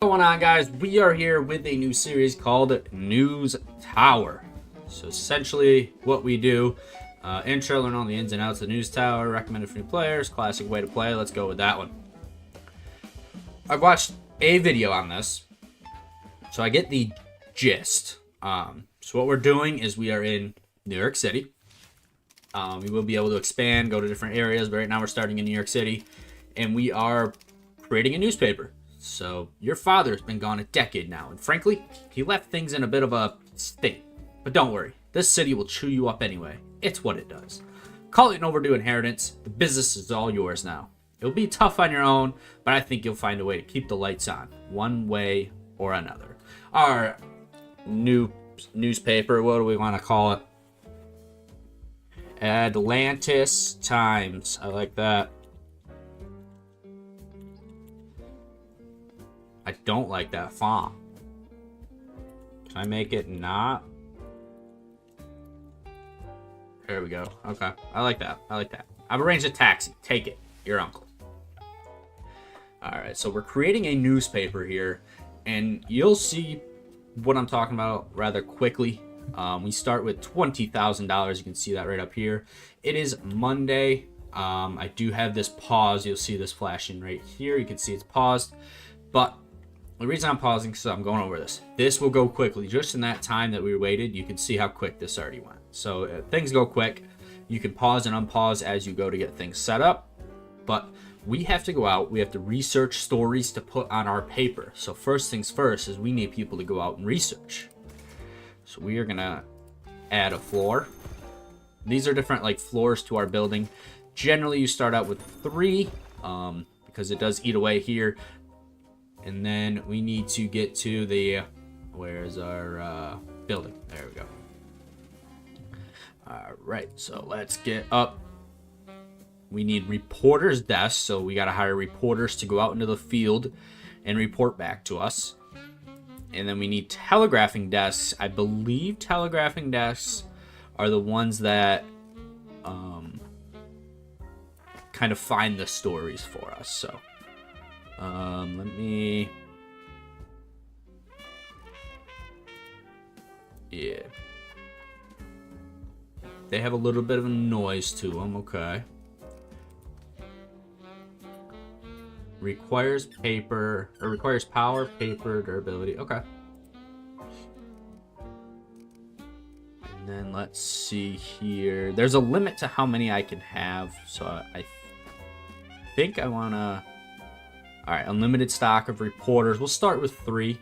Going on, guys? We are here with a new series called News Tower. So essentially what we do, intro, learn all the ins and outs of the News Tower, recommended for new players, classic way to play. Let's go with that one. I've watched a video on this, so I get the gist. So what we're doing is we are in New York City. We will be able to expand, go to different areas, but right now we're starting in New York City, and we are creating a newspaper. So your father's been gone a decade now, and frankly, he left things in a bit of a state. But don't worry, this city will chew you up anyway. It's what it does. Call it an overdue inheritance. The business is all yours now. It'll be tough on your own, but I think you'll find a way to keep the lights on, one way or another. Our new newspaper, what do we want to call it? Atlantis Times. I like that. I don't like that font. Can I make it not? There we go. Okay. I like that. I like that. I've arranged a taxi. Take it. Your uncle. Alright, so we're creating a newspaper here, and you'll see what I'm talking about rather quickly. We start with $20,000. You can see that right up here. It is Monday. I do have this pause. You'll see this flashing right here. You can see it's paused. But the reason I'm pausing is I'm going over this. This will go quickly. Just in that time that we waited, you can see how quick this already went. So things go quick. You can pause and unpause as you go to get things set up. But we have to go out. We have to research stories to put on our paper. So first things first is we need people to go out and research. So we are going to add a floor. These are different like floors to our building. Generally, you start out with 3 because it does eat away here. And then we need to get to the, where's our building? There we go. All right, so let's get up. We need reporters' desks, so we got to hire reporters to go out into the field and report back to us. And then we need telegraphing desks. I believe telegraphing desks are the ones that kind of find the stories for us. So let me... Yeah. They have a little bit of a noise to them. Okay. Requires paper, or requires power, paper, durability. Okay. And then let's see here. There's a limit to how many I can have. So I think I want to... All right, unlimited stock of reporters. We'll start with 3.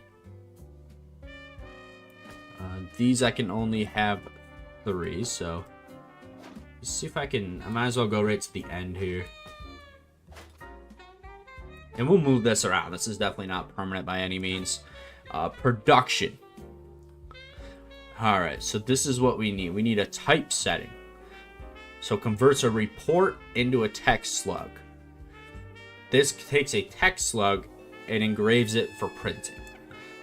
These I can only have 3, so let's see if I can. I might as well go right to the end here, and we'll move this around. This is definitely not permanent by any means. Production. All right, so this is what we need. We need a type setting. So converts a report into a text slug. This takes a text slug and engraves it for printing.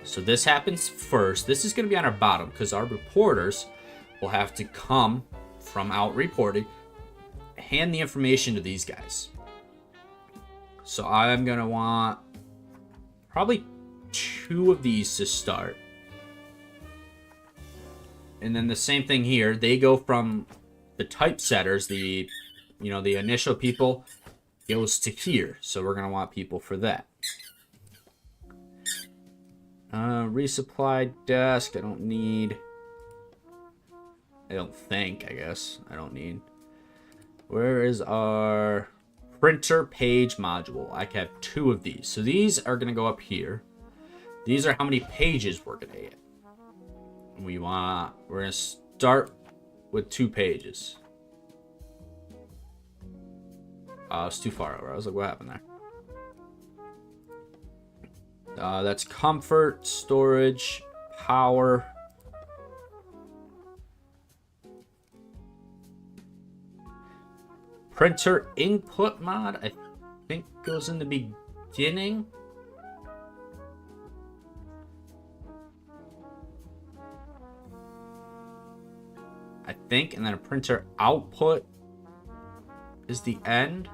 So this happens first. This is going to be on our bottom because our reporters will have to come from out reporting, hand the information to these guys. So I'm going to want probably 2 of these to start. And then the same thing here. They go from the typesetters, the initial people, goes to here. So we're going to want people for that. Resupply desk. I don't need. I don't think, I guess. I don't need. Where is our printer page module? I have 2 of these. So these are going to go up here. These are how many pages we're going to get. We're going to start with 2 pages. It's too far over. I was like, what happened there? That's comfort, storage, power. Printer input mod, I think goes in the beginning. I think, and then a printer output is the end.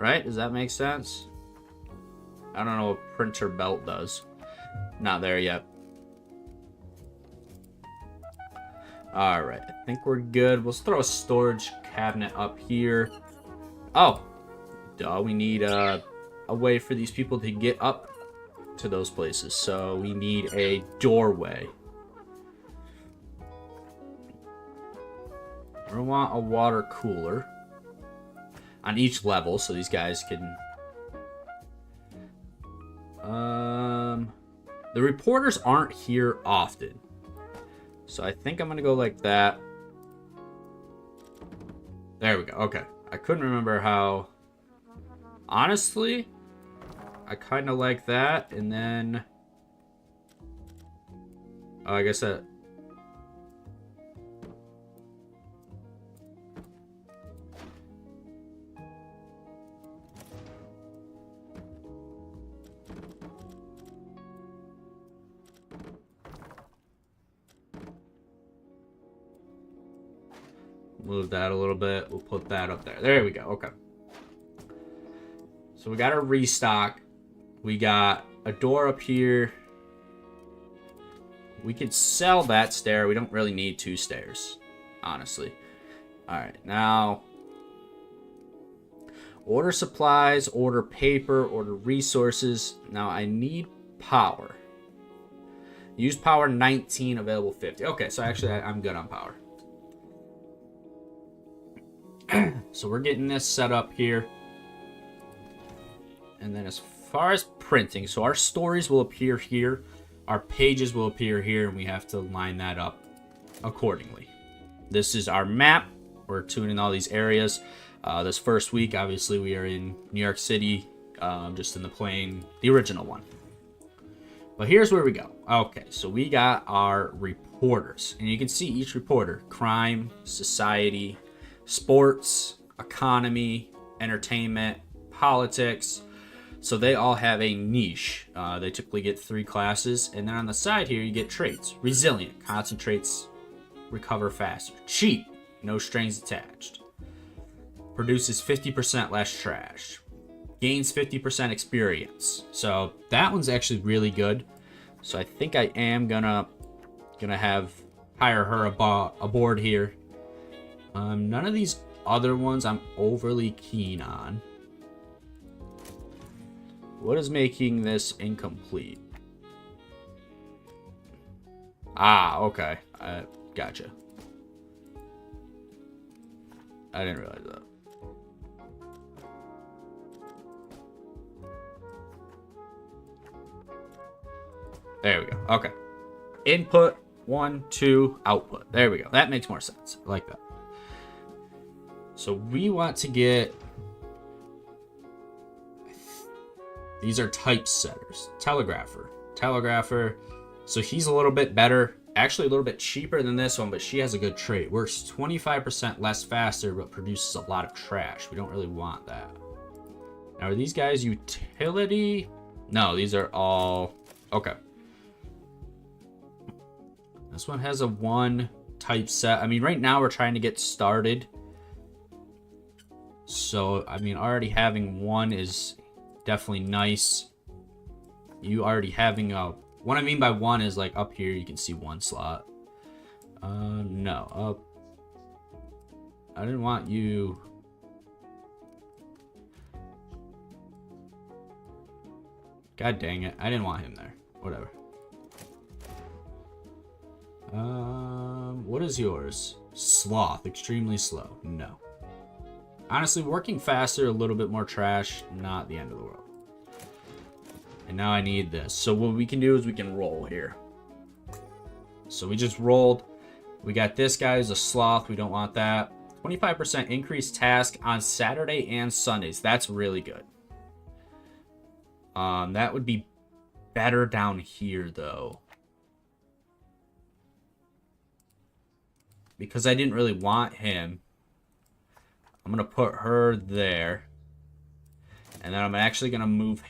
right? Does that make sense? I don't know what printer belt does. Not there yet. Alright, I think we're good. Let's throw a storage cabinet up here. Oh, duh, we need a way for these people to get up to those places. So we need a doorway. We want a water cooler on each level so these guys can... The reporters aren't here often. So I think I'm going to go like that. There we go. Okay. I couldn't remember how... Honestly, I kind of like that. And then... Oh, I guess that... Move that a little bit. We'll put that up there. There we go. Okay. So we got a restock. We got a door up here. We could sell that stair. We don't really need 2 stairs, honestly. All right. Now, order supplies, order paper, order resources. Now I need power. Use power 19, available 50. Okay, so actually I'm good on power. So we're getting this set up here. And then as far as printing, so our stories will appear here. Our pages will appear here, and we have to line that up accordingly. This is our map. We're tuning all these areas. This first week, obviously, we are in New York City, just in the plane, the original one. But here's where we go. Okay, so we got our reporters. And you can see each reporter. Crime, society, sports, economy, entertainment, politics. So they all have a niche. They typically get 3 classes. And then on the side here, you get traits. Resilient, concentrates, recover faster. Cheap, no strings attached. Produces 50% less trash. Gains 50% experience. So that one's actually really good. So I think I am gonna hire her aboard here. None of these other ones I'm overly keen on. What is making this incomplete? Ah, okay. Gotcha. I didn't realize that. There we go. Okay. Input 1, 2, output. There we go. That makes more sense. I like that. So we want to get... These are typesetters. Telegrapher. So he's a little bit better. Actually a little bit cheaper than this one, but she has a good trait. Works 25% less faster, but produces a lot of trash. We don't really want that. Now, are these guys utility? No, these are all... Okay. This one has a 1 typeset. I mean, right now we're trying to get started. So, I mean, already having 1 is definitely nice. You already having a... What I mean by 1 is like up here you can see 1 slot. No. I didn't want you... God dang it. I didn't want him there. Whatever. What is yours? Sloth. Extremely slow. No. Honestly, working faster, a little bit more trash, not the end of the world. And now I need this. So what we can do is we can roll here. So we just rolled. We got this guy as a sloth. We don't want that. 25% increased task on Saturday and Sundays. That's really good. That would be better down here, though. Because I didn't really want him. I'm going to put her there. And then I'm actually going to move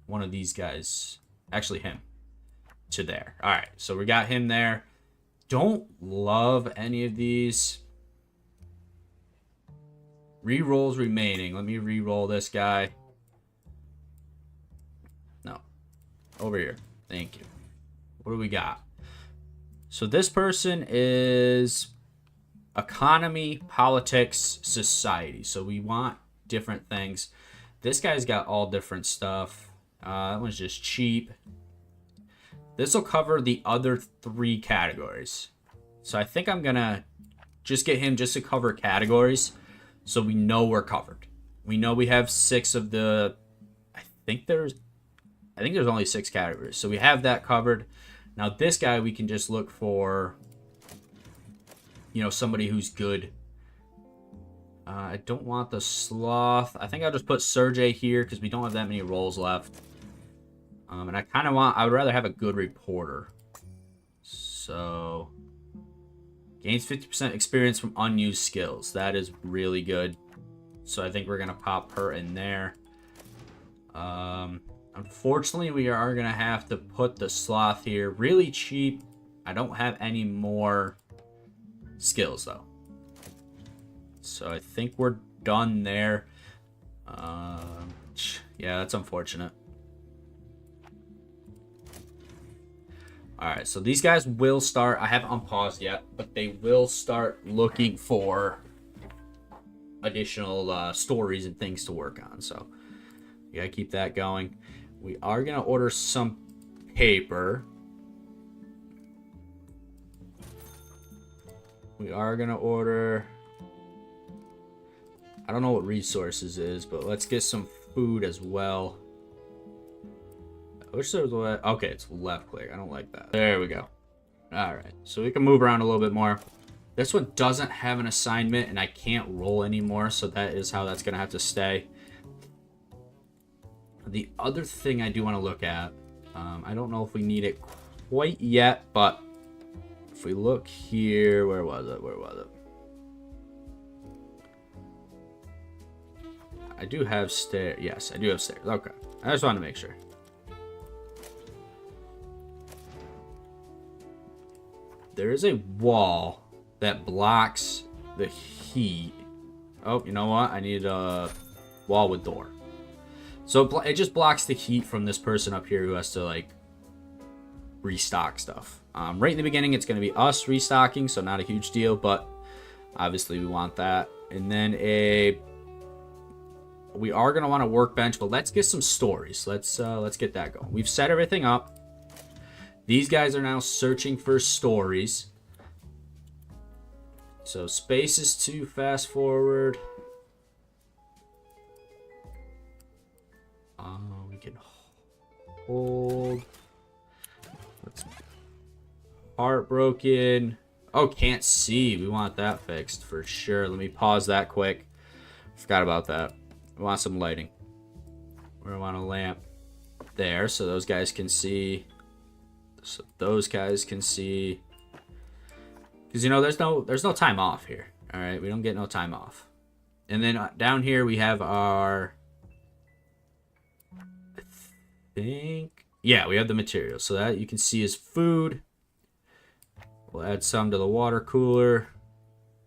one of these guys. Actually, him. To there. Alright, so we got him there. Don't love any of these. Rerolls remaining. Let me re-roll this guy. No. Over here. Thank you. What do we got? So this person is economy, politics, society. So we want different things. This guy's got all different stuff. That one's just cheap. This will cover the other 3 categories. So I think I'm going to just get him just to cover categories so we know we're covered. We know we have 6 of the... I think there's only 6 categories. So we have that covered. Now this guy we can just look for, you know, somebody who's good. I don't want the sloth. I think I'll just put Sergey here because we don't have that many roles left. And I would rather have a good reporter. So, gains 50% experience from unused skills. That is really good. So I think we're going to pop her in there. Unfortunately, we are going to have to put the sloth here. Really cheap. I don't have any more skills, though. So I think we're done there. Yeah, that's unfortunate. Alright, so these guys will start. I haven't unpaused yet, but they will start looking for additional stories and things to work on. So you gotta keep that going. We are gonna order some paper. We are gonna order... I don't know what resources is, but let's get some food as well. I wish there was a... Okay, it's left click. I don't like that. There we go. Alright, so we can move around a little bit more. This one doesn't have an assignment, and I can't roll anymore, so that is how that's going to have to stay. The other thing I do want to look at, I don't know if we need it quite yet, but if we look here, where was it? I do have stairs. Yes, I do have stairs. Okay, I just want to make sure. There is a wall that blocks the heat. Oh, you know what? I need a wall with door. So it just blocks the heat from this person up here who has to, like, restock stuff. Right in the beginning, it's going to be us restocking, so not a huge deal, but obviously we want that. And then we are going to want a workbench, but let's get some stories. Let's get that going. We've set everything up. These guys are now searching for stories. So space is to fast forward. We can hold. Let's heartbroken. Oh, can't see. We want that fixed for sure. Let me pause that quick. Forgot about that. We want some lighting. We want a lamp there so those guys can see. So those guys can see. Because, you know, there's no time off here. All right, we don't get no time off. And then down here we have our... Yeah, we have the materials. So that you can see is food. We'll add some to the water cooler.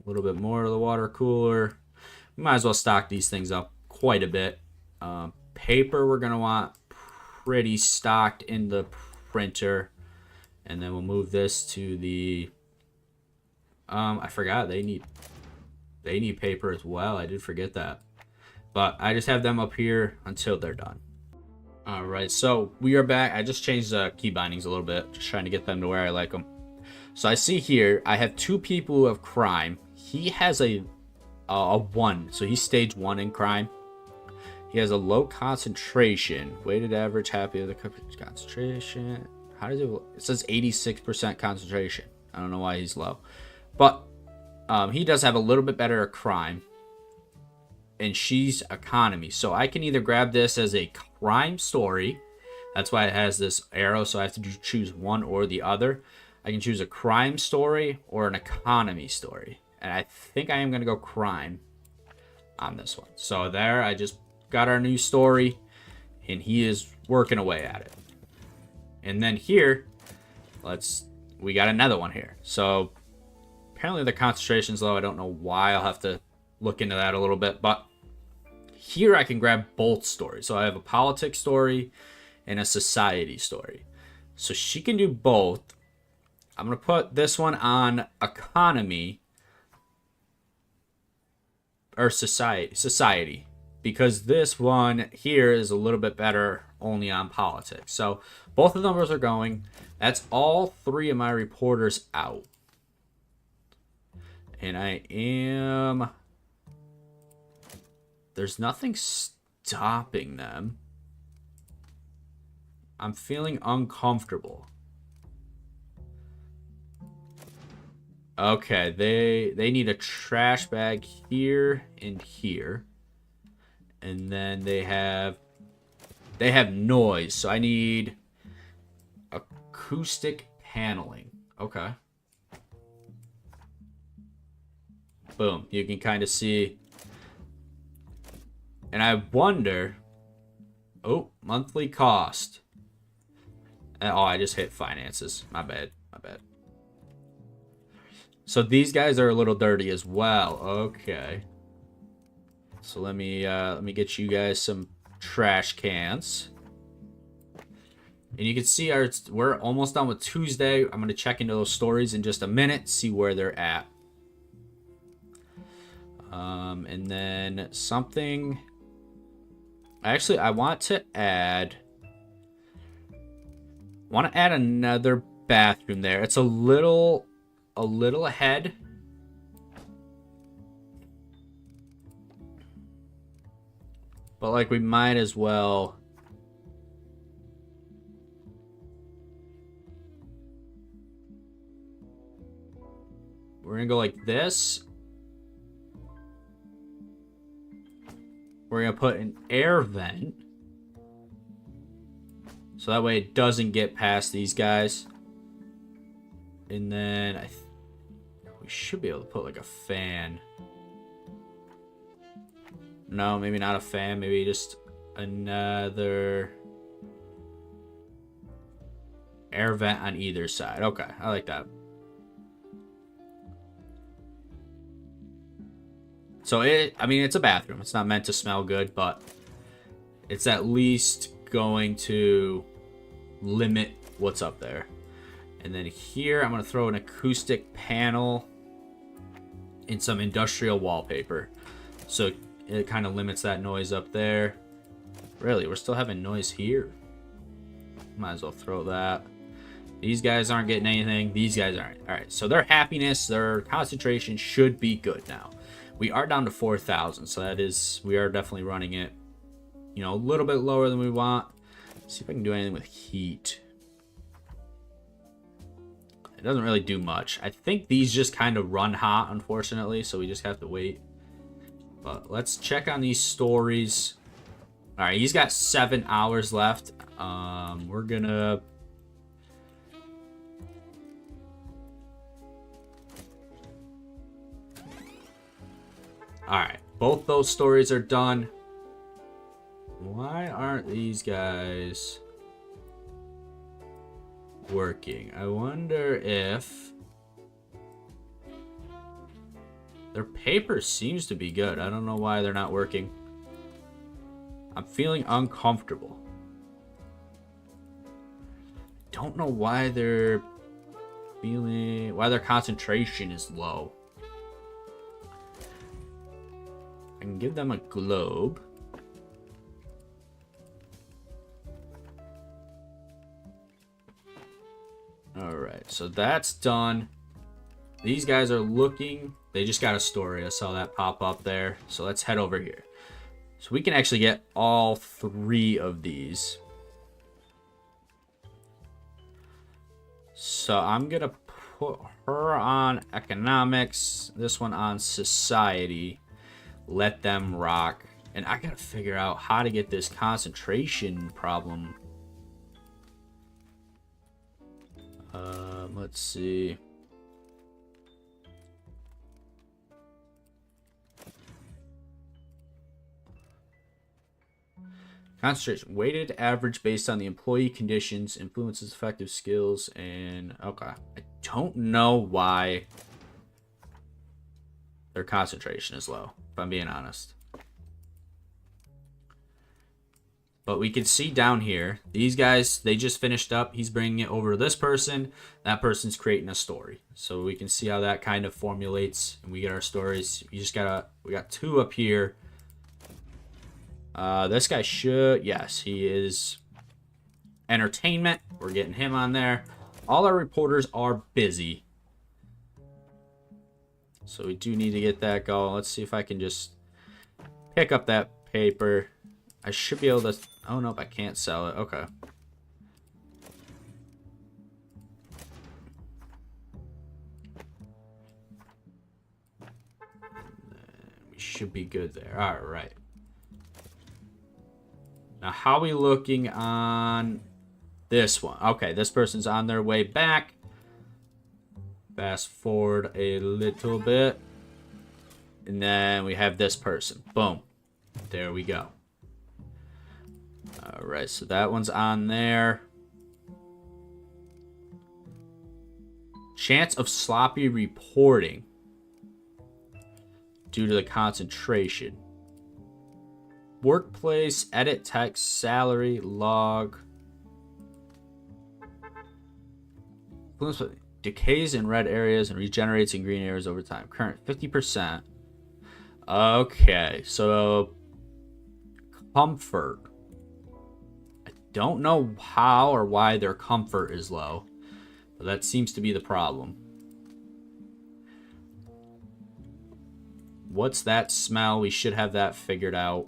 A little bit more to the water cooler. We might as well stock these things up quite a bit. Paper we're going to want pretty stocked in the printer. And then we'll move this to the... I forgot they need paper as well. I did forget that. But I just have them up here until they're done. Alright, so we are back. I just changed the key bindings a little bit. Just trying to get them to where I like them. So I see here, I have 2 people who have crime. He has a 1. So he's stage 1 in crime. He has a low concentration. Weighted average, happy with the concentration. How does it... It says 86% concentration. I don't know why he's low. But he does have a little bit better crime. And she's economy. So I can either grab this as a crime story. That's why it has this arrow. So I have to choose one or the other. I can choose a crime story or an economy story. And I think I am going to go crime on this one. So there, I just got our new story. And he is working away at it. And then here, we got another one here. So apparently the concentration's low. I don't know why. I'll have to look into that a little bit. But here I can grab both stories. So I have a politics story and a society story. So she can do both. I'm going to put this one on economy or society, because this one here is a little bit better only on politics. So both the numbers are going. That's all three of my reporters out. And I am... There's nothing stopping them. I'm feeling uncomfortable. Okay, they need a trash bag here and here. And then they have noise. So I need acoustic paneling. Okay. Boom. You can kind of see. And I wonder... Oh, monthly cost. Oh, I just hit finances. My bad. My bad. So these guys are a little dirty as well. Okay. So let me get you guys some trash cans. And you can see we're almost done with Tuesday. I'm going to check into those stories in just a minute, see where they're at. And then something... Actually, I want to add another bathroom there. It's a little ahead. But like we might as well. We're gonna go like this. We're gonna put an air vent. So that way it doesn't get past these guys. And then we should be able to put like a fan. No, maybe not a fan. Maybe just another air vent on either side. Okay, I like that. So I mean, it's a bathroom. It's not meant to smell good, but it's at least going to limit what's up there. And then here, I'm going to throw an acoustic panel and some industrial wallpaper. So it kind of limits that noise up there. Really, we're still having noise here. Might as well throw that. These guys aren't getting anything. These guys aren't. All right, so their happiness, their concentration should be good now. We are down to 4,000, so that is, we are definitely running it, you know, a little bit lower than we want. Let's see if I can do anything with heat. It doesn't really do much. I think these just kind of run hot, unfortunately, so we just have to wait. But let's check on these stories. All right, he's got 7 hours left. We're gonna... All right, both those stories are done. Why aren't these guys working? I wonder if their paper seems to be good. I don't know why they're not working. I'm feeling uncomfortable. Don't know why they're why their concentration is low. I can give them a globe. Alright, so that's done. These guys are looking. They just got a story. I saw that pop up there. So let's head over here. So we can actually get all 3 of these. So I'm going to put her on economics. This one on society. Let them rock. And I got to figure out how to get this concentration problem. Let's see. Concentration. Weighted average based on the employee conditions, influences effective skills, and... Okay. I don't know why their concentration is low. if I'm being honest. But we can see down here, these guys, they just finished up. He's bringing it over to this person. That person's creating a story. So we can see how that kind of formulates, and we get our stories. We got 2 up here. This guy should, yes, he is entertainment. We're getting him on there. All our reporters are busy. So we do need to get that going. Let's see if I can just pick up that paper. I should be able to... Oh, nope, I can't sell it. Okay. We should be good there. All right. Now, how are we looking on this one? Okay, this person's on their way back. Fast forward a little bit. And then we have this person. Boom. There we go. Alright, so that one's on there. Chance of sloppy reporting due to the concentration. Workplace, edit text, salary, log. Decays in red areas and regenerates in green areas over time. Current 50%. Okay, so comfort. I don't know how or why their comfort is low, but that seems to be the problem. What's that smell? We should have that figured out.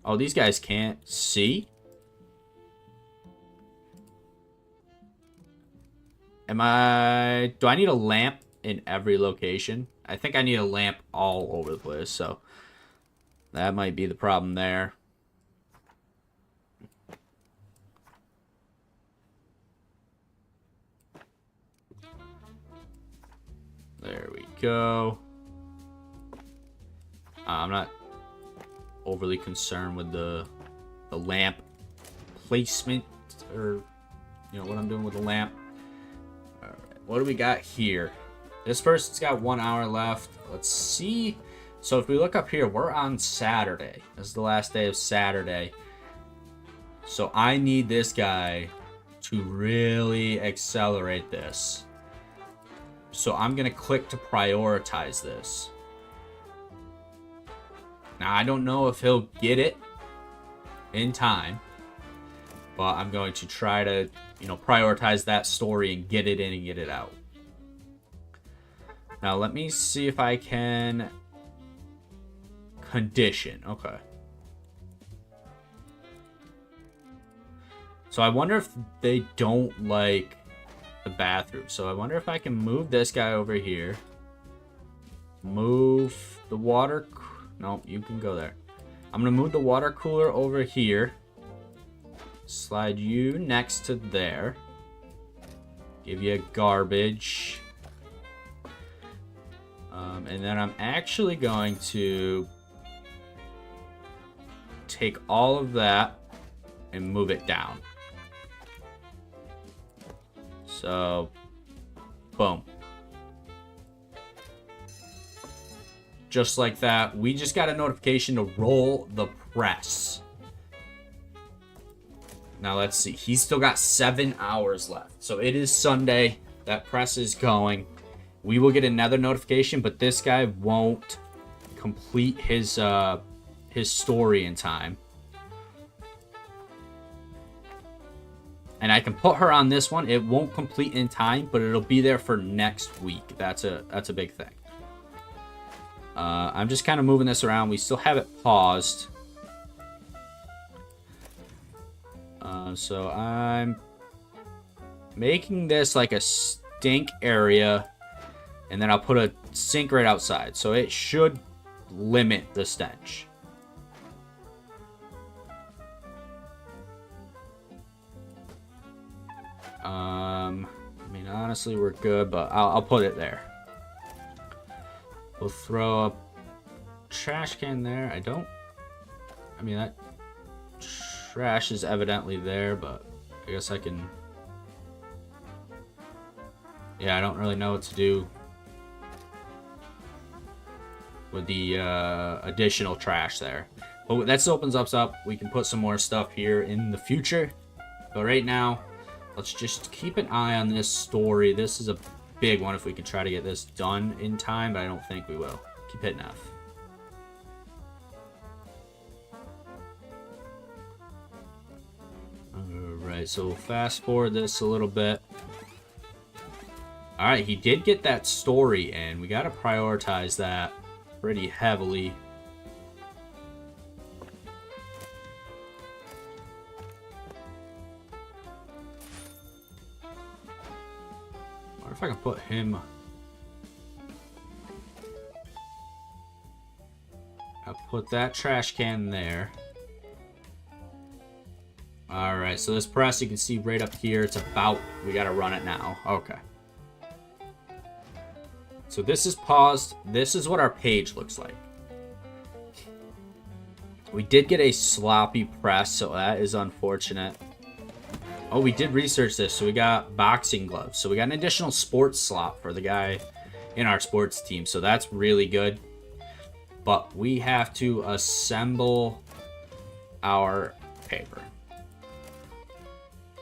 Oh, these guys can't see? Do I need a lamp in every location? I think I need a lamp all over the place, so that might be the problem there. There we go. I'm not overly concerned with the lamp placement, or what I'm doing with the lamp. All right, what do we got here? This person's got 1 hour left. Let's see. So if we look up here, we're on Saturday. This is the last day of Saturday. So I need this guy to really accelerate this. So I'm going to click to prioritize this. Now, I don't know if he'll get it in time, but I'm going to try to, prioritize that story and get it in and get it out. Now, let me see if I can condition. Okay. So I wonder if they don't like the bathroom. So I wonder if I can move this guy over here. Move the water... No, you can go there. I'm going to move the water cooler over here. Slide you next to there. Give you garbage. And then I'm actually going to take all of that and move it down. So, boom. Just like that, we just got a notification to roll the press. Now let's see. He's still got 7 hours left. So it is Sunday. That press is going. We will get another notification, but this guy won't complete his story in time. And I can put her on this one. It won't complete in time, but it'll be there for next week. That's a big thing. I'm just kind of moving this around. We still have it paused. So I'm making this like a stink area, and then I'll put a sink right outside. So it should limit the stench. I mean, honestly, we're good, but I'll put it there. We'll throw a trash can there. I mean, that trash is evidently there, but I guess I can... Yeah, I don't really know what to do. with the additional trash there. But that opens us up. We can put some more stuff here in the future. But right now, let's just keep an eye on this story. This is a big one if we can try to get this done in time, but I don't think we will. Keep hitting F. Alright, so we'll fast forward this a little bit. Alright, he did get that story in. We got to prioritize that pretty heavily. I wonder if I can put him... I'll put that trash can there. Alright, so this press, you can see right up here, it's about... We got to run it now. Okay. So this is paused. This is what our page looks like. We did get a sloppy press, so that is unfortunate. Oh, we did research this, so we got boxing gloves. So we got an additional sports slot for the guy in our sports team, so that's really good. But we have to assemble our paper.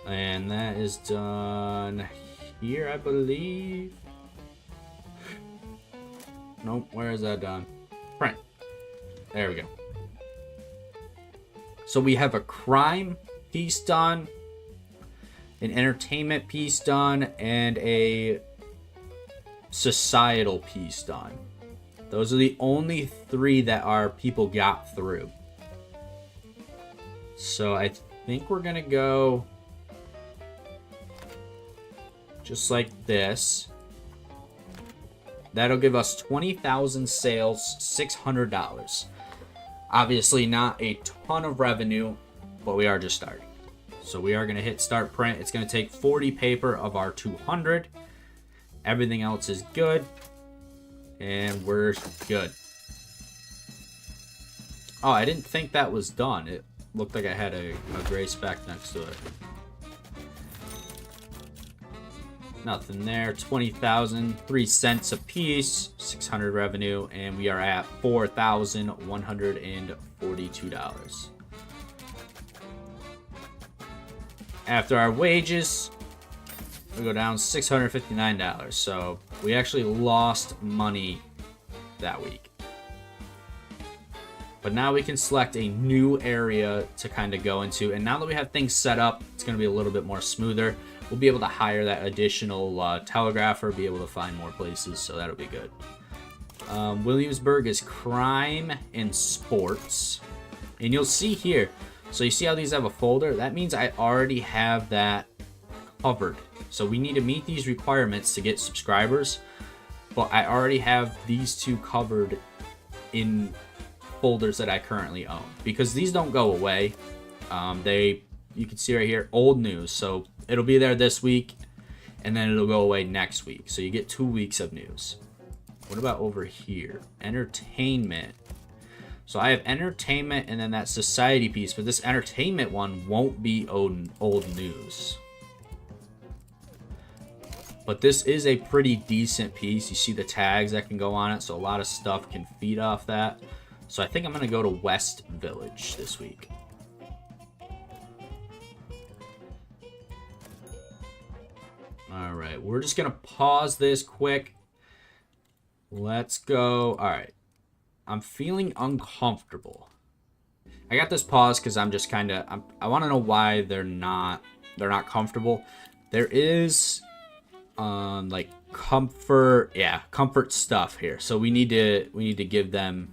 And that is done here, I believe. Nope, where is that done? Print. There we go. So we have a crime piece done, an entertainment piece done, and a societal piece done. Those are the only three that our people got through. So I think we're gonna go just like this. That'll give us 20,000 sales, $600. Obviously not a ton of revenue, but we are just starting. So we are going to hit start print. It's going to take 40 paper of our 200. Everything else is good. And we're good. Oh, I didn't think that was done. It looked like I had a gray speck next to it. Nothing there. 20,000, 3 cents a piece, 600 revenue, and we are at $4,142. After our wages, we go down $659. So we actually lost money that week. But now we can select a new area to kind of go into, and now that we have things set up, it's going to be a little bit more smoother. We'll be able to hire that additional telegrapher, be able to find more places, so that'll be good. Williamsburg is crime and sports. And you'll see here, so you see how these have a folder? That means I already have that covered. So we need to meet these requirements to get subscribers, but I already have these two covered in folders that I currently own. Because these don't go away. You can see right here, old news. So it'll be there this week, and then it'll go away next week. So you get 2 weeks of news. What about over here? Entertainment. So I have entertainment and then that society piece, but this entertainment one won't be old news. But this is a pretty decent piece. You see the tags that can go on it, so a lot of stuff can feed off that. So I think I'm going to go to West Village this week. Alright, we're just going to pause this quick. Let's go. Alright. I'm feeling uncomfortable. I got this pause because I'm just kind of... I want to know why they're not comfortable. There is... like comfort... Yeah, comfort stuff here. So we need to give them...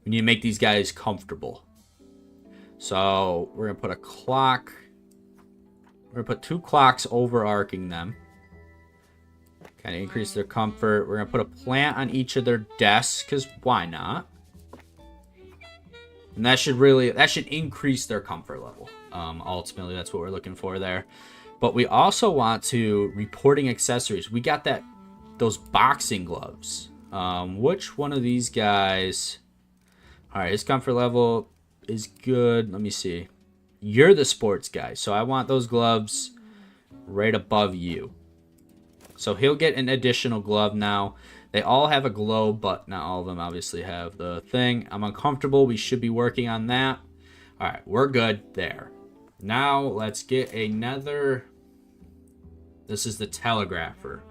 We need to make these guys comfortable. So we're going to put a clock... We're going to put 2 clocks overarching them. Kind of increase their comfort. We're going to put a plant on each of their desks, because why not? And that should increase their comfort level. Ultimately, that's what we're looking for there. But we also want to reporting accessories. We got those boxing gloves. Which one of these guys? All right, his comfort level is good. Let me see. You're the sports guy, so I want those gloves right above you. So he'll get an additional glove now. They all have a globe, but not all of them obviously have the thing. I'm uncomfortable. We should be working on that. All right, we're good there. Now let's get another. This is the telegrapher.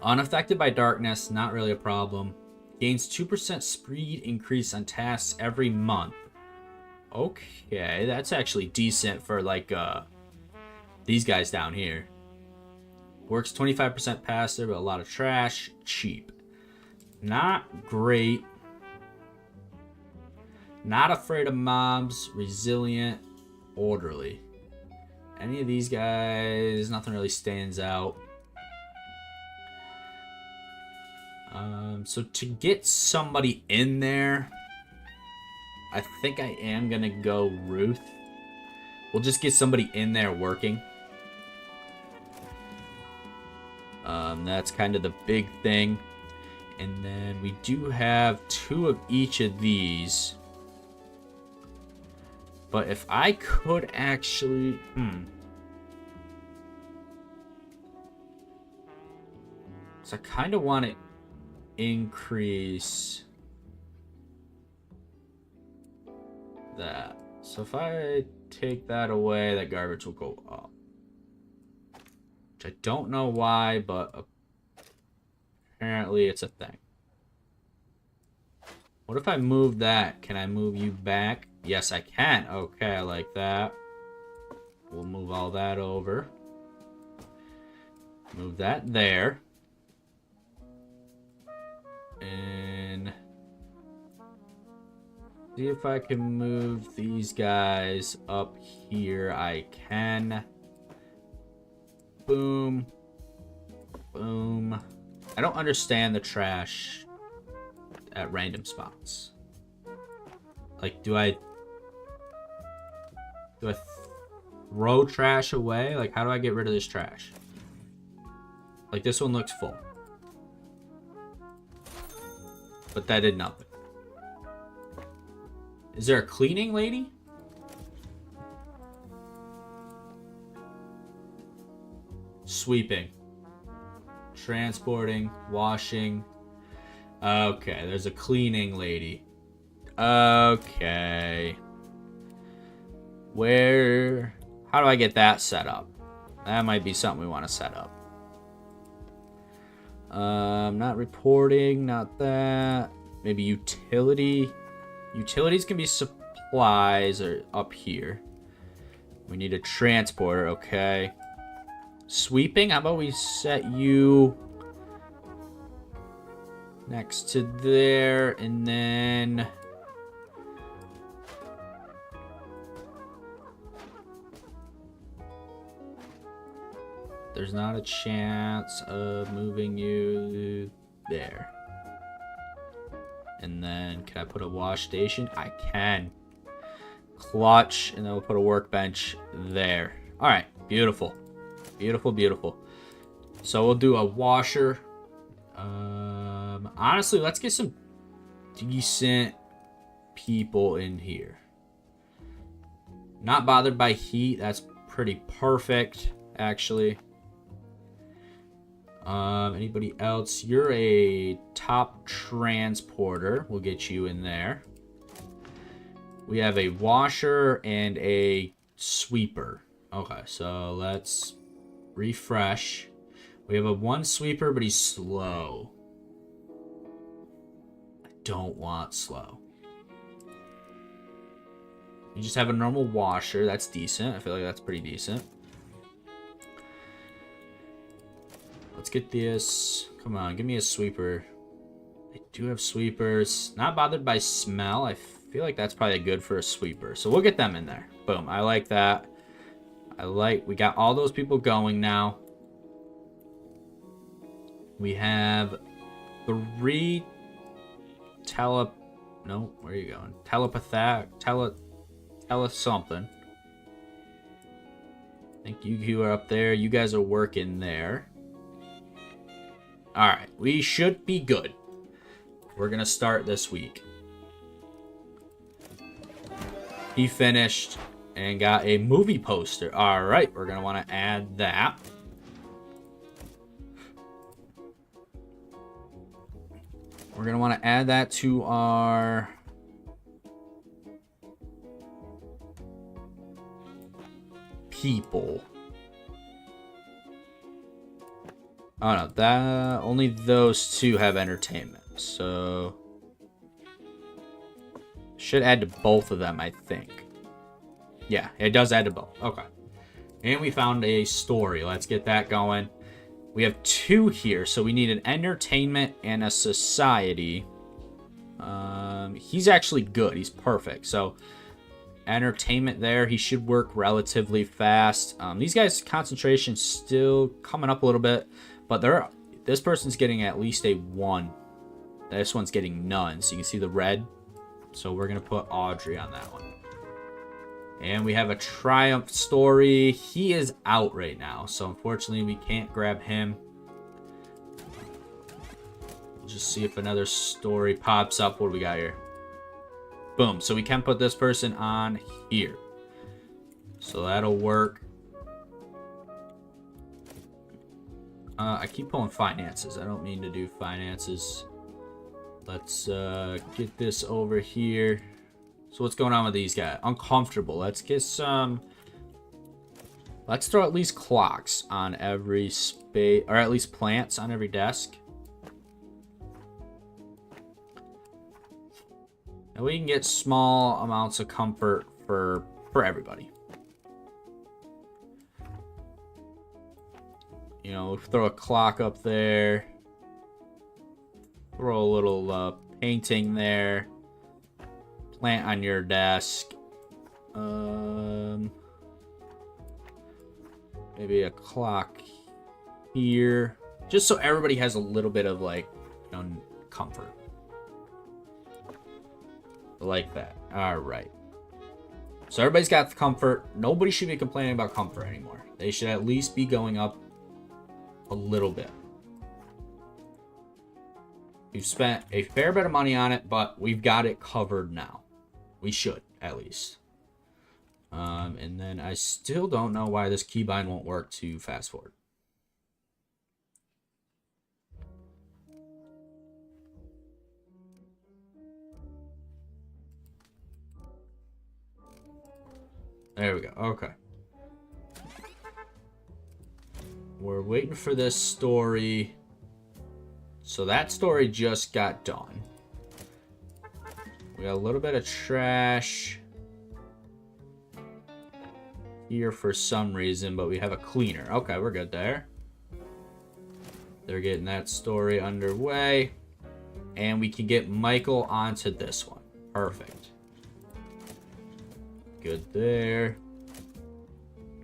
Unaffected by darkness, not really a problem. Gains 2% speed increase on tasks every month. Okay, that's actually decent for like these guys down here. Works 25% faster, but a lot of trash. Cheap. Not great. Not afraid of mobs. Resilient. Orderly. Any of these guys, nothing really stands out. So to get somebody in there, I think I am going to go Ruth. We'll just get somebody in there working. That's kind of the big thing. And then we do have 2 of each of these. But if I could actually... So I kind of want to increase that. So if I take that away, that garbage will go up. Which I don't know why, but apparently it's a thing. What if I move that? Can I move you back? Yes, I can. Okay, I like that. We'll move all that over. Move that there. And see if I can move these guys up here. I can. Boom. Boom. I don't understand the trash at random spots. Like, do I throw trash away? Like, how do I get rid of this trash? Like, this one looks full. But that did nothing. Is there a cleaning lady? Sweeping. Transporting. Washing. Okay, there's a cleaning lady. Okay. Where... How do I get that set up? That might be something we want to set up. Not reporting, not that. Maybe utility. Utilities can be supplies or up here. We need a transporter, okay. Sweeping, how about we set you next to there, and then there's not a chance of moving you there. And then can I put a wash station? I can. Clutch, and then we'll put a workbench there. All right, beautiful. Beautiful, beautiful. So we'll do a washer. Honestly, let's get some decent people in here. Not bothered by heat. That's pretty perfect, actually. Anybody else? You're a top transporter. We'll get you in there. We have a washer and a sweeper. Okay, so let's refresh. We have a one sweeper, but he's slow. I don't want slow. You just have a normal washer. That's decent. I feel like that's pretty decent. Let's get this. Come on, give me a sweeper. I do have sweepers. Not bothered by smell. I feel like that's probably good for a sweeper. So we'll get them in there. Boom. I like that. We got all those people going now. We have 3 no, where are you going? Tele something. I think you are up there. You guys are working there. Alright, we should be good. We're gonna start this week. He finished and got a movie poster. Alright, we're gonna want to add that. We're going to want to add that to our people. Oh no, that only those two have entertainment. So should add to both of them, I think. Yeah, it does add to both. Okay. And we found a story. Let's get that going. We have two here, so we need an entertainment and a society. He's actually good. He's perfect. So entertainment there. He should work relatively fast. These guys' concentration still coming up a little bit, but this person's getting at least a 1. This one's getting none. So you can see the red. So we're going to put Audrey on that one. And we have a triumph story. He is out right now, so unfortunately we can't grab him. We'll just see if another story pops up. What do we got here? Boom. So we can put this person on here. So that'll work. I keep pulling finances. I don't mean to do finances. Let's get this over here. So what's going on with these guys? Uncomfortable. Let's get some... Let's throw at least clocks on every space, or at least plants on every desk. And we can get small amounts of comfort for everybody. You know, throw a clock up there. Throw a little painting there. Plant on your desk. Maybe a clock here, just so everybody has a little bit of, like, you know, comfort. Like that. All right. So everybody's got the comfort. Nobody should be complaining about comfort anymore. They should at least be going up a little bit. We've spent a fair bit of money on it, but we've got it covered now. We should, at least. And then I still don't know why this keybind won't work to fast forward. There we go. Okay. We're waiting for this story. So that story just got done. We got a little bit of trash here for some reason, but we have a cleaner. Okay, we're good there. They're getting that story underway. And we can get Michael onto this one. Perfect. Good there.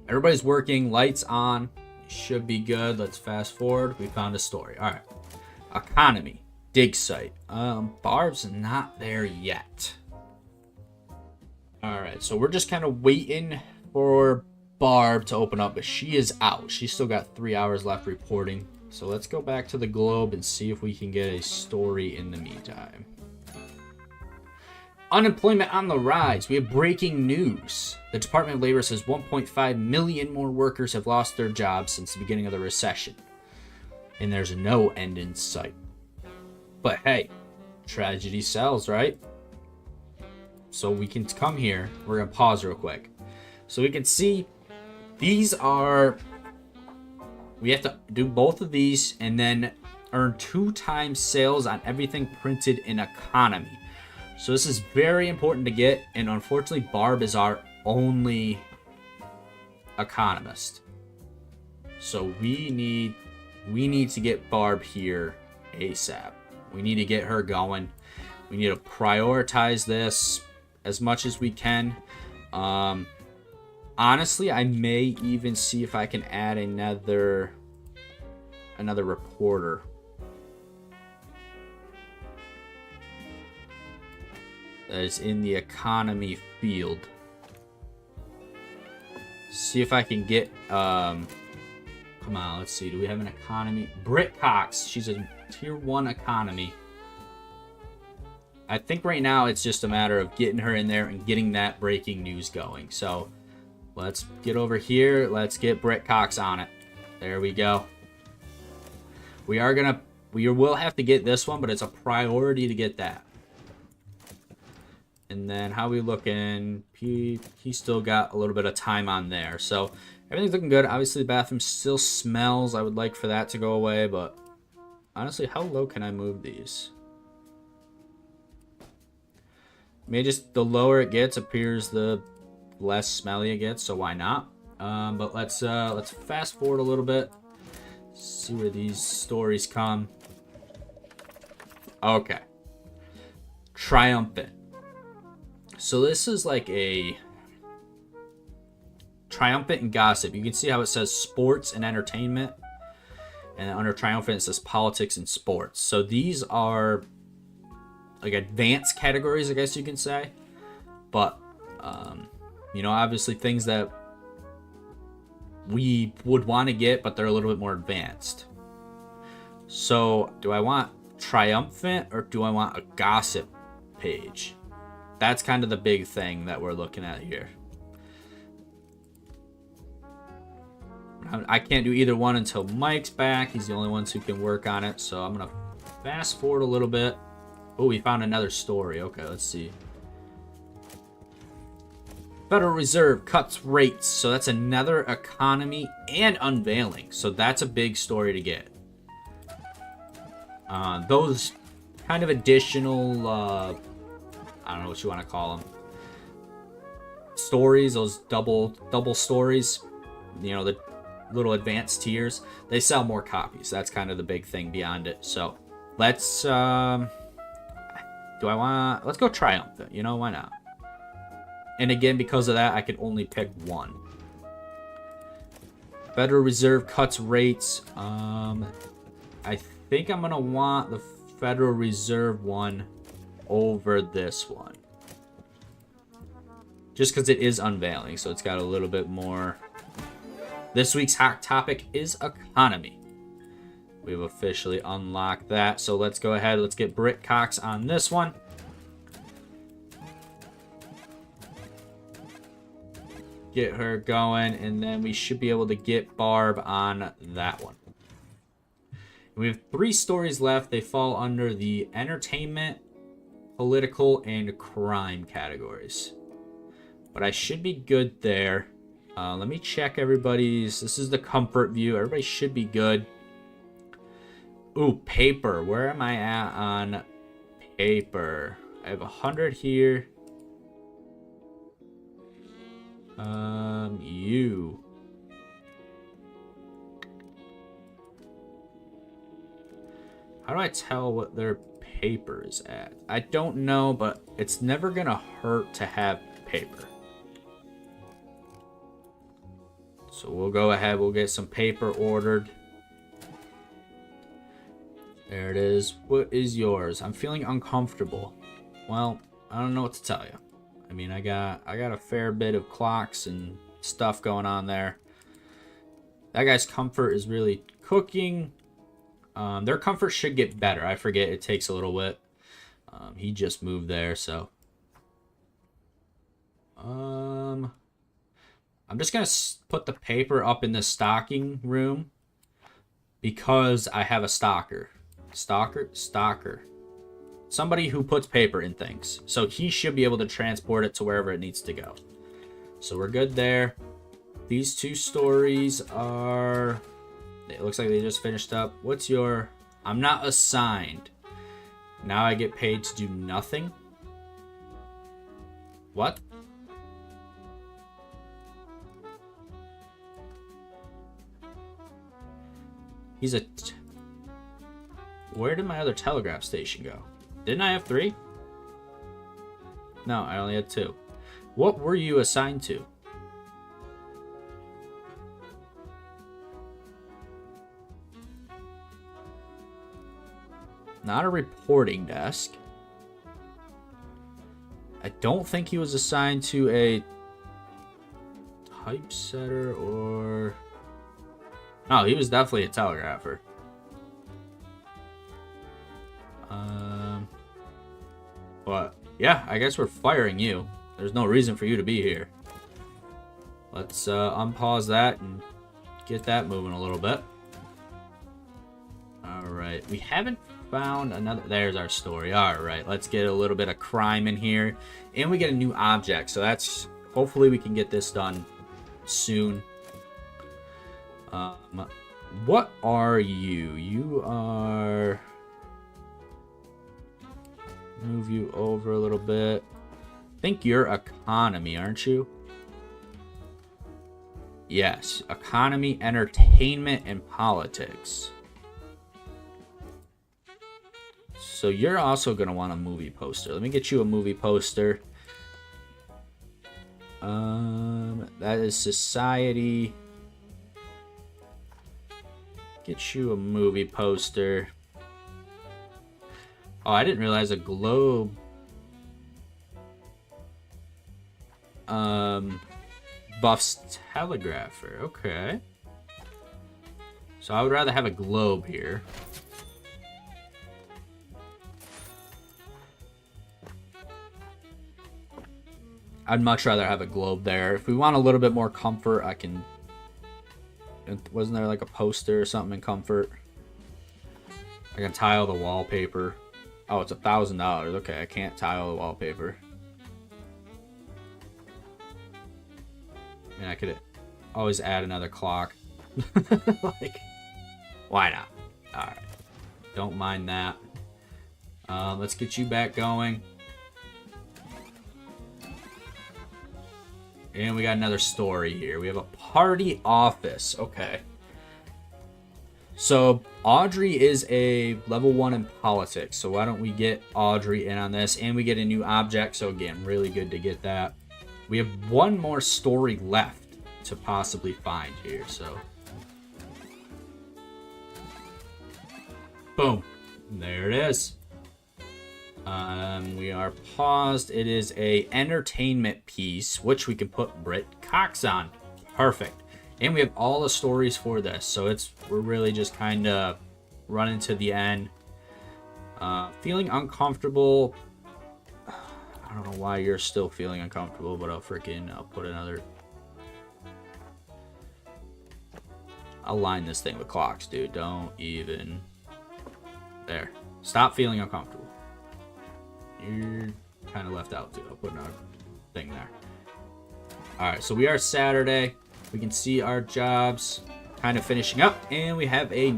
Everybody's working. Lights on. Should be good. Let's fast forward. We found a story. All right. Economy. Dig site. Barb's not there yet. All right. So we're just kind of waiting for Barb to open up, but she is out. She's still got 3 hours left reporting. So let's go back to the globe and see if we can get a story in the meantime. Unemployment on the rise. We have breaking news. The Department of Labor says 1.5 million more workers have lost their jobs since the beginning of the recession. And there's no end in sight. But hey, tragedy sells, right? So we can come here. We're going to pause real quick. So we can see these are... We have to do both of these and then earn 2 times sales on everything printed in economy. So this is very important to get, and unfortunately Barb is our only economist. So we need to get Barb here ASAP. We need to get her going. We need to prioritize this as much as we can. Honestly, I may even see if I can add another reporter. That is in the economy field. See if I can get come on, let's see. Do we have an economy? Britt Cox. She's a tier 1 economy. I think right now it's just a matter of getting her in there and getting that breaking news going. So let's get over here. Let's get Britt Cox on it. There we go. We are gonna We will have to get this one, but it's a priority to get that. And then how we looking? He still got a little bit of time on there. So everything's looking good. Obviously, the bathroom still smells. I would like for that to go away, but honestly, how low can I move these? Maybe just the lower it gets appears the less smelly it gets, so why not? But let's fast forward a little bit. See where these stories come. Okay. Triumphant. So this is like a triumphant and gossip. You can see how it says sports and entertainment. And under triumphant it says politics and sports. So these are like advanced categories, I guess you can say. But, you know, obviously things that we would want to get, but they're a little bit more advanced. So do I want triumphant or do I want a gossip page? That's kind of the big thing that we're looking at here. I can't do either one until Mike's back. He's the only one who can work on it. So I'm going to fast forward a little bit. Oh, we found another story. Okay, let's see. Federal Reserve cuts rates. So that's another economy and unveiling. So that's a big story to get. Those kind of additional, I don't know what you want to call them, stories, those double stories, you know, the little advanced tiers, they sell more copies. That's kind of the big thing beyond it. So let's, let's go Triumphant, you know, why not? And again, because of that, I could only pick one. Federal Reserve cuts rates. I think I'm going to want the Federal Reserve one over this one. Just because it is unveiling, so it's got a little bit more. This week's hot topic is economy. We've officially unlocked that, so let's go ahead. Let's get Britt Cox on this one. Get her going, and then we should be able to get Barb on that one. We have 3 stories left. They fall under the entertainment, political, and crime categories. But I should be good there. Let me check everybody's. This is the comfort view. Everybody should be good. Ooh, paper. Where am I at on paper? I have 100 here. You. How do I tell what their paper is at? I don't know, but it's never gonna hurt to have paper. So we'll go ahead, we'll get some paper ordered. There it is. What is yours? I'm feeling uncomfortable. Well, I don't know what to tell you. I mean, I got a fair bit of clocks and stuff going on there. That guy's comfort is really cooking. Their comfort should get better. I forget, it takes a little bit. He just moved there, so. I'm just going to put the paper up in the stocking room because I have a stalker. Stalker. Somebody who puts paper in things. So he should be able to transport it to wherever it needs to go. So we're good there. These 2 stories are... It looks like they just finished up. What's your... I'm not assigned. Now I get paid to do nothing? What? He's a... Where did my other telegraph station go? Didn't I have 3? No, I only had 2. What were you assigned to? Not a reporting desk. I don't think he was assigned to a typesetter or... No, he was definitely a telegrapher. But yeah, I guess we're firing you. There's no reason for you to be here. Let's unpause that and get that moving a little bit. Alright. right, we haven't found another. There's our story. All right, let's get a little bit of crime in here, and we get a new object. So that's hopefully we can get this done soon. What are you? You are. Move you over a little bit. I think you're economy, aren't you? Yes, economy, entertainment, and politics. So you're also going to want a movie poster. Let me get you a movie poster. That is society. Get you a movie poster. Oh, I didn't realize a globe. Buffs telegrapher. Okay. So I would rather have a globe here. I'd much rather have a globe there. If we want a little bit more comfort, I can... Wasn't there like a poster or something in comfort? I can tile the wallpaper. Oh, it's $1,000. Okay, I can't tile the wallpaper. And I could always add another clock. Like, why not? Alright. Don't mind that. Let's get you back going. And we got another story here. We have a party office. Okay. So Audrey is a level 1 in politics. So why don't we get Audrey in on this? And we get a new object. So again, really good to get that. We have one more story left to possibly find here. So boom. There it is. We are paused. It is a entertainment piece, which we can put Brit Cox on. Perfect. And we have all the stories for this, so we're really just kind of running to the end. Feeling uncomfortable. I don't know why you're still feeling uncomfortable, but I'll put another. I'll line this thing with clocks, dude. Don't even. There. Stop feeling uncomfortable. You're kind of left out too. I'll put another thing there. Alright, so we are Saturday. We can see our jobs kind of finishing up. And we have a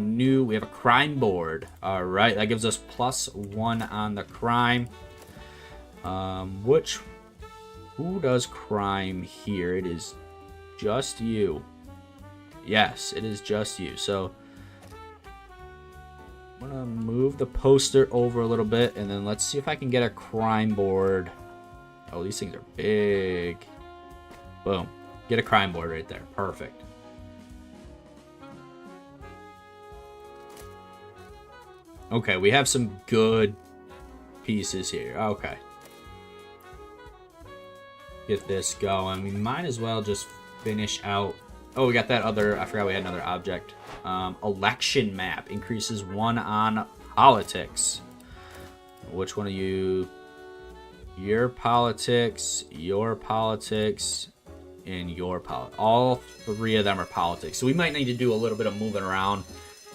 crime board. Alright, that gives us +1 on the crime. Who does crime here? It is just you. Yes, it is just you. So I'm gonna move the poster over a little bit, and then let's see if I can get a crime board. Oh, these things are big. Boom. Get a crime board right there. Perfect. Okay, we have some good pieces here. Okay. Get this going. We might as well just finish out. Oh, we got that other. I forgot we had another object. Election map increases 1 on politics. Which one of you? Your politics, and your politics. All 3 of them are politics. So we might need to do a little bit of moving around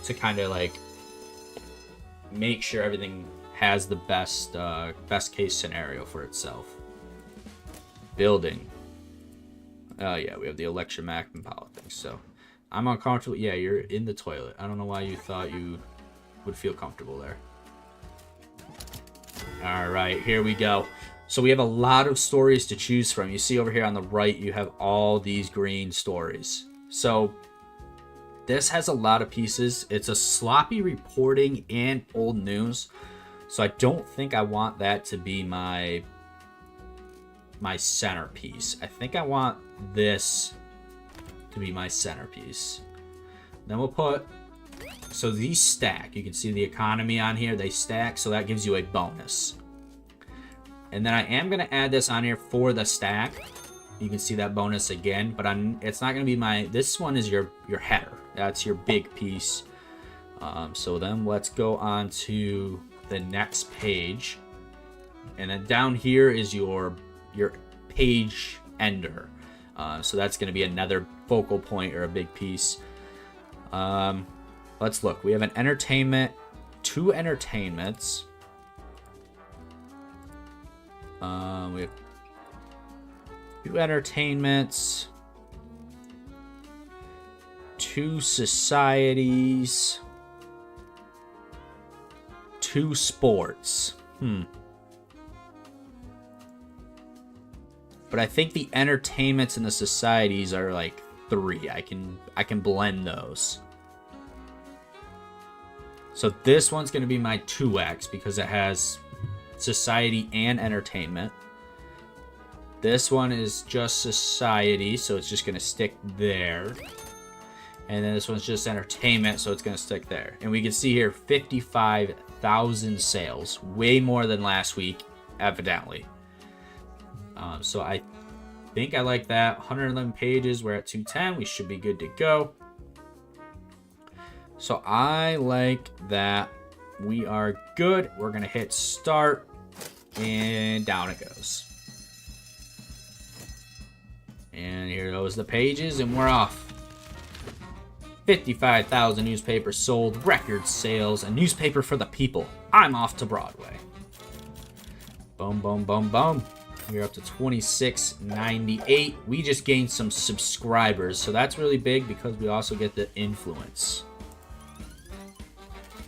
to kind of like make sure everything has the best case scenario for itself. Building. Oh yeah, we have the election map and politics. So I'm uncomfortable. Yeah, you're in the toilet. I don't know why you thought you would feel comfortable there. All right, here we go. So we have a lot of stories to choose from. You see over here on the right, you have all these green stories. So this has a lot of pieces. It's a sloppy reporting and old news. So I don't think I want that to be my centerpiece. I think I want this to be my centerpiece. Then we'll put, so these stack. You can see the economy on here. They stack, so that gives you a bonus. And then I am going to add this on here for the stack. You can see that bonus again, but it's not going to be this one is your header. That's your big piece. So then let's go on to the next page. And then down here is your page ender. So that's going to be another focal point or a big piece. Let's look. We have an entertainment 2 entertainments. We have 2 entertainments, 2 societies, 2 sports. But I think the entertainments and the societies are like 3. I can blend those. So this one's going to be my 2x because it has society and entertainment. This one is just society, so it's just going to stick there. And then this one's just entertainment, so it's going to stick there. And we can see here 55,000 sales, way more than last week, evidently. So I think I like that. 111 pages, we're at 210. We should be good to go. So I like that. We are good. We're going to hit start, and down it goes. And here goes the pages, and we're off. 55,000 newspapers sold, record sales, a newspaper for the people. I'm off to Broadway. Boom, boom, boom, boom. We're up to 2698. We just gained some subscribers, so that's really big because we also get the influence.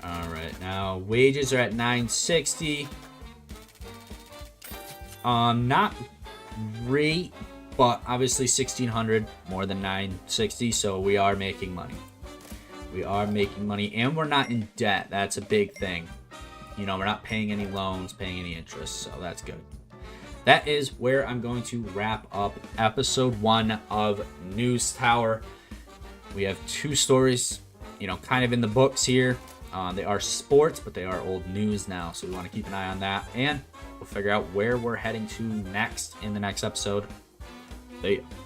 All right, now wages are at 960. Not great, but obviously 1,600 more than 960, so we are making money. We are making money, and we're not in debt. That's a big thing. You know, we're not paying any loans, paying any interest, so that's good. That is where I'm going to wrap up episode 1 of News Tower. We have 2 stories, you know, kind of in the books here. They are sports, but they are old news now, so we want to keep an eye on that, and we'll figure out where we're heading to next in the next episode. See ya.